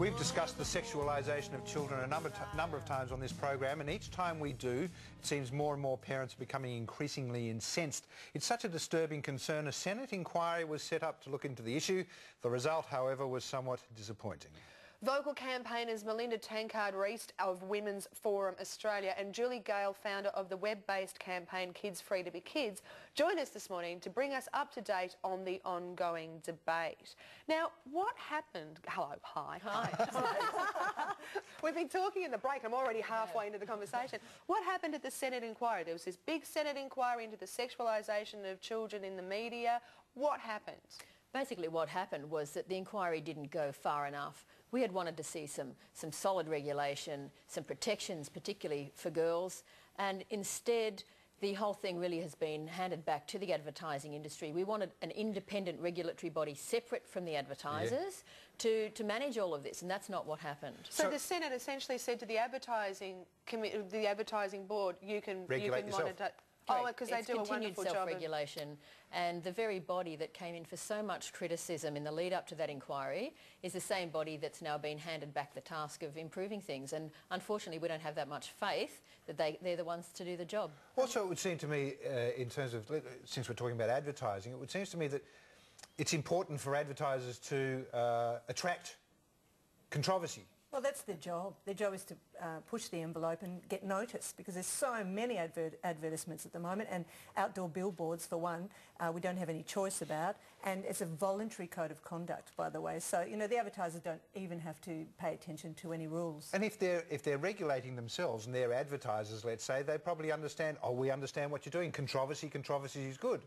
We've discussed the sexualisation of children a number of times on this program, and each time we do, it seems more and more parents are becoming increasingly incensed. It's such a disturbing concern. A Senate inquiry was set up to look into the issue. The result, however, was somewhat disappointing. Vocal campaigners Melinda Tankard-Reist of Women's Forum Australia and Gale, founder of the web-based campaign Kids Free to Be Kids, joined us this morning to bring us up to date on the ongoing debate. Now, what happened? Hello, hi. Hi. We've been talking in the break. I'm already halfway into the conversation. What happened at the Senate inquiry? There was this big Senate inquiry into the sexualisation of children in the media. What happened? Basically what happened was that the inquiry didn't go far enough. We had wanted to see some solid regulation, some protections, particularly for girls, and instead the whole thing really has been handed back to the advertising industry. We wanted an independent regulatory body separate from the advertisers to manage all of this, and that's not what happened. So the Senate essentially said to the advertising board, you can monitor. Oh, because they do a wonderful job. Self-regulation, and the very body that came in for so much criticism in the lead up to that inquiry is the same body that's now been handed back the task of improving things, and unfortunately we don't have that much faith that they're the ones to do the job. Also, it would seem to me, in terms of, since we're talking about advertising, it would seem to me that it's important for advertisers to attract controversy. Well, that's their job. Their job is to push the envelope and get noticed, because there's so many advertisements at the moment, and outdoor billboards, for one, we don't have any choice about, and it's a voluntary code of conduct, by the way. So, you know, the advertisers don't even have to pay attention to any rules. And if they're regulating themselves and they're advertisers, let's say, they probably understand, oh, we understand what you're doing. Controversy is good.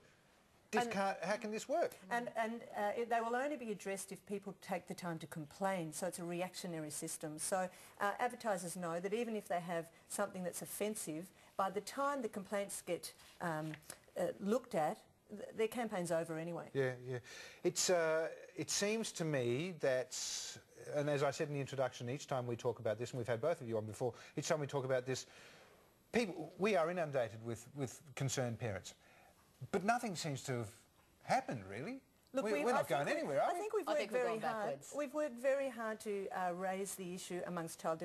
How can this work? And they will only be addressed if people take the time to complain, so it's a reactionary system. So advertisers know that even if they have something that's offensive, by the time the complaints get looked at, their campaign's over anyway. Yeah. It seems to me that, and as I said in the introduction, each time we talk about this, and we've had both of you on before, each time we talk about this, we are inundated with concerned parents. But nothing seems to have happened, really. Look, we're not going anywhere, are we? I think we've worked very hard. We've worked very hard to raise the issue amongst child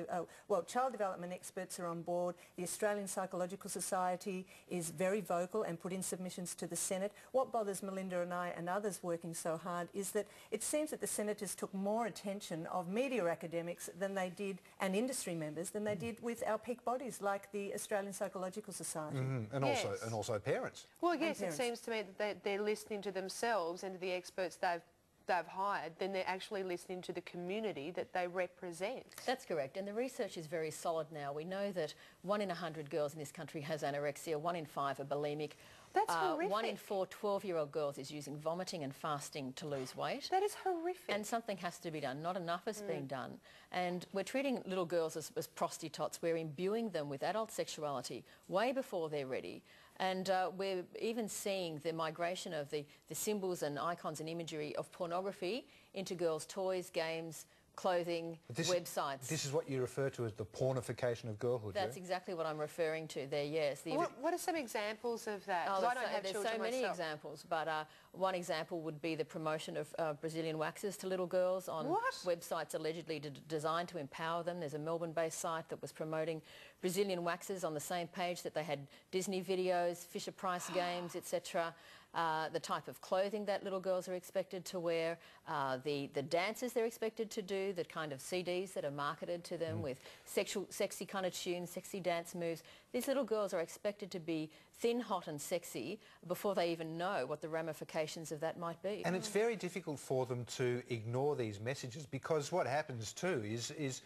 development experts are on board. The Australian Psychological Society is very vocal and put in submissions to the Senate. What bothers Melinda and I and others working so hard is that it seems that the senators took more attention of media academics than they did, and industry members, than they did with our peak bodies like the Australian Psychological Society. And also parents. Well, yes, it seems to me that they're listening to themselves and to the experts they've hired, then they're actually listening to the community that they represent. That's correct, and the research is very solid now. We know that 1 in 100 girls in this country has anorexia, 1 in 5 are bulimic. That's horrific. 1 in 4 12-year-old girls is using vomiting and fasting to lose weight. That is horrific. And something has to be done. Not enough is being done. And we're treating little girls as prostitutes. We're imbuing them with adult sexuality way before they're ready. And we're even seeing the migration of the symbols and icons and imagery of pornography into girls' toys, games, clothing, websites. This is what you refer to as the pornification of girlhood. That's exactly what I'm referring to there, yes. What are some examples of that? Oh, I don't have children there's so many myself. examples, but one example would be the promotion of Brazilian waxes to little girls on websites allegedly designed to empower them. There's a Melbourne-based site that was promoting Brazilian waxes on the same page that they had Disney videos, Fisher-Price games, etc. The type of clothing that little girls are expected to wear, the dances they're expected to do, the kind of CDs that are marketed to them with sexy kind of tunes, sexy dance moves. These little girls are expected to be thin, hot and sexy before they even know what the ramifications of that might be. And it's very difficult for them to ignore these messages, because what happens too is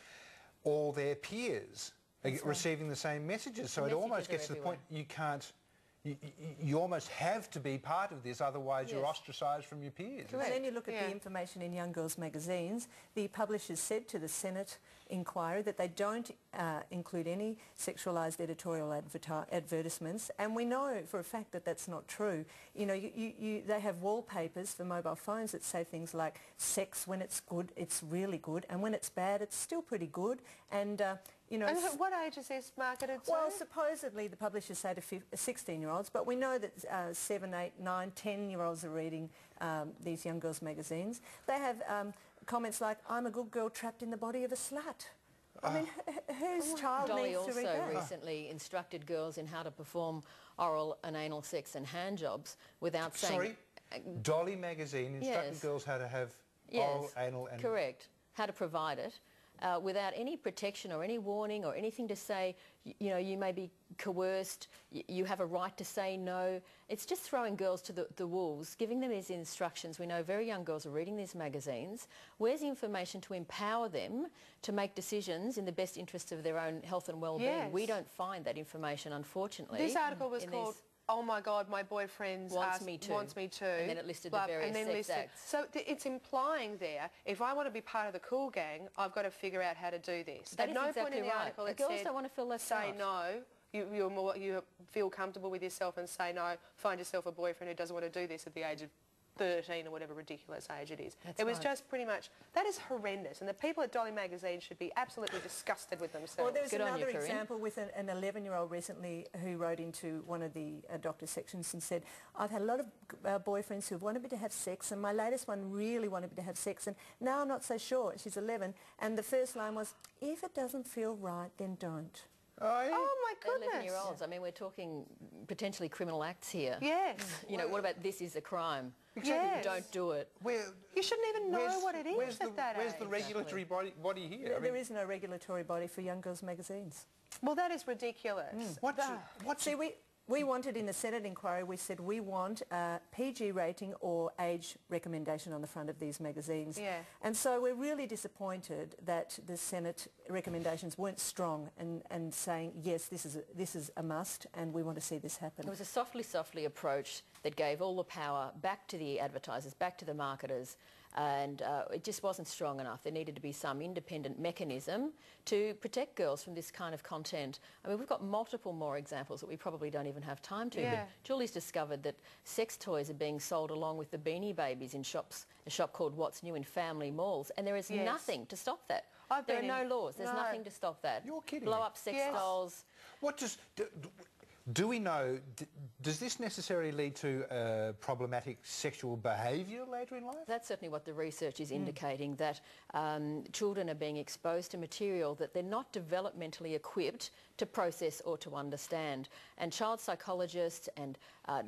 all their peers are receiving the same messages. So it almost gets to the point you can't... You almost have to be part of this, otherwise you're ostracised from your peers. And then you look at the information in young girls' magazines. The publishers said to the Senate inquiry that they don't include any sexualised editorial advertisements, and we know for a fact that that's not true. You know, they have wallpapers for mobile phones that say things like, sex, when it's good, it's really good, and when it's bad, it's still pretty good. And you know, and what age is this marketed to? Well, supposedly the publishers say to 16-year-olds, but we know that 7, 8, 9, 10-year-olds are reading these young girls' magazines. They have comments like, "I'm a good girl trapped in the body of a slut." I mean, whose child Dolly needs to read that? also recently instructed girls in how to perform oral and anal sex and hand jobs without saying... Sorry? Dolly magazine instructed girls how to have oral, anal and... Correct. How to provide it without any protection or any warning or anything to say, you know, you may be coerced, you have a right to say no. It's just throwing girls to the wolves, giving them these instructions. We know very young girls are reading these magazines. Where's the information to empower them to make decisions in the best interests of their own health and well-being? Yes. We don't find that information, unfortunately. This article was called... Oh my God, my boyfriend wants me to. And then it listed the various sex acts. So it's implying there, if I want to be part of the cool gang, I've got to figure out how to do this. That At is no exactly point in the right. article it girls said, don't want to feel left say out. no. You feel comfortable with yourself and say no. Find yourself a boyfriend who doesn't want to do this at the age of 13 or whatever ridiculous age it is. That's it was right. just pretty much, that is horrendous, and the people at Dolly magazine should be absolutely disgusted with themselves. Well, there's Good on another you, Corinne. example with an 11-year-old recently who wrote into one of the doctor's sections and said, "I've had a lot of boyfriends who have wanted me to have sex, and my latest one really wanted me to have sex, and now I'm not so sure." She's 11, and the first line was, "If it doesn't feel right, then don't." Oh my goodness. 11-year-olds. I mean, we're talking potentially criminal acts here. Yes. You know, what about this is a crime? Yes. Don't do it. You shouldn't even know what it is at that age. Where's the regulatory body here? There is no regulatory body for young girls' magazines. Well, that is ridiculous. See, we wanted in the Senate inquiry, we said we want a PG rating or age recommendation on the front of these magazines. Yeah. And so we're really disappointed that the Senate recommendations weren't strong and saying, yes, this is a must and we want to see this happen. It was a softly approach that gave all the power back to the advertisers, back to the marketers, and it just wasn't strong enough. There needed to be some independent mechanism to protect girls from this kind of content. I mean, we've got multiple more examples that we probably don't even have time to. But Julie's discovered that sex toys are being sold along with the Beanie Babies in shops, a shop called What's New in family malls, and there is nothing to stop that. There are no laws. There's nothing to stop that. You're kidding. Blow up sex dolls. What does... Do we know, does this necessarily lead to problematic sexual behaviour later in life? That's certainly what the research is indicating, that children are being exposed to material that they're not developmentally equipped to process or to understand. And child psychologists and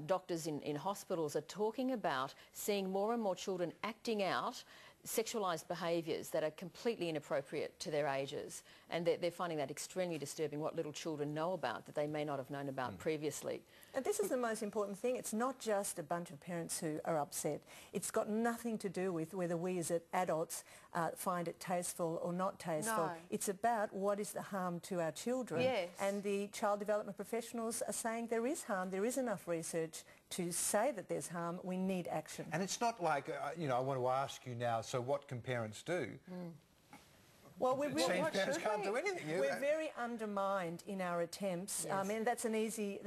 doctors in hospitals are talking about seeing more and more children acting out sexualised behaviours that are completely inappropriate to their ages, and they're finding that extremely disturbing, what little children know about that they may not have known about previously. And this is the most important thing. It's not just a bunch of parents who are upset. It's got nothing to do with whether we as adults find it tasteful or not tasteful. No. It's about what is the harm to our children. Yes. And the child development professionals are saying there is harm, there is enough research to say that there's harm, we need action. And it's not like, you know, I want to ask you now, so what can parents do? Well, we're really, parents can't do anything. We're very undermined in our attempts. I mean, that's an easy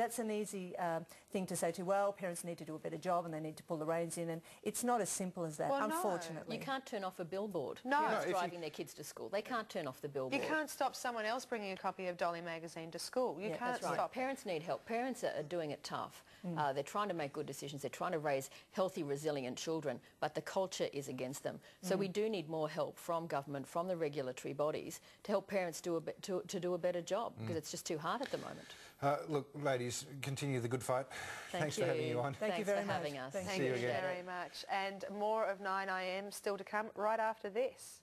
thing to say to, well, parents need to do a better job and they need to pull the reins in, and it's not as simple as that, unfortunately. You can't turn off a billboard. No. Driving their kids to school. They can't turn off the billboard. You can't stop someone else bringing a copy of Dolly magazine to school. You can't that's right. stop. Parents need help. Parents are doing it tough. They're trying to make good decisions. They're trying to raise healthy, resilient children, but the culture is against them. So we do need more help from government, from the regulatory bodies, to help parents do a better job, because it's just too hard at the moment. Look, ladies, continue the good fight. Thanks for having you on. Thank you very much. Having us. Thank you very much. And more of 9am still to come right after this.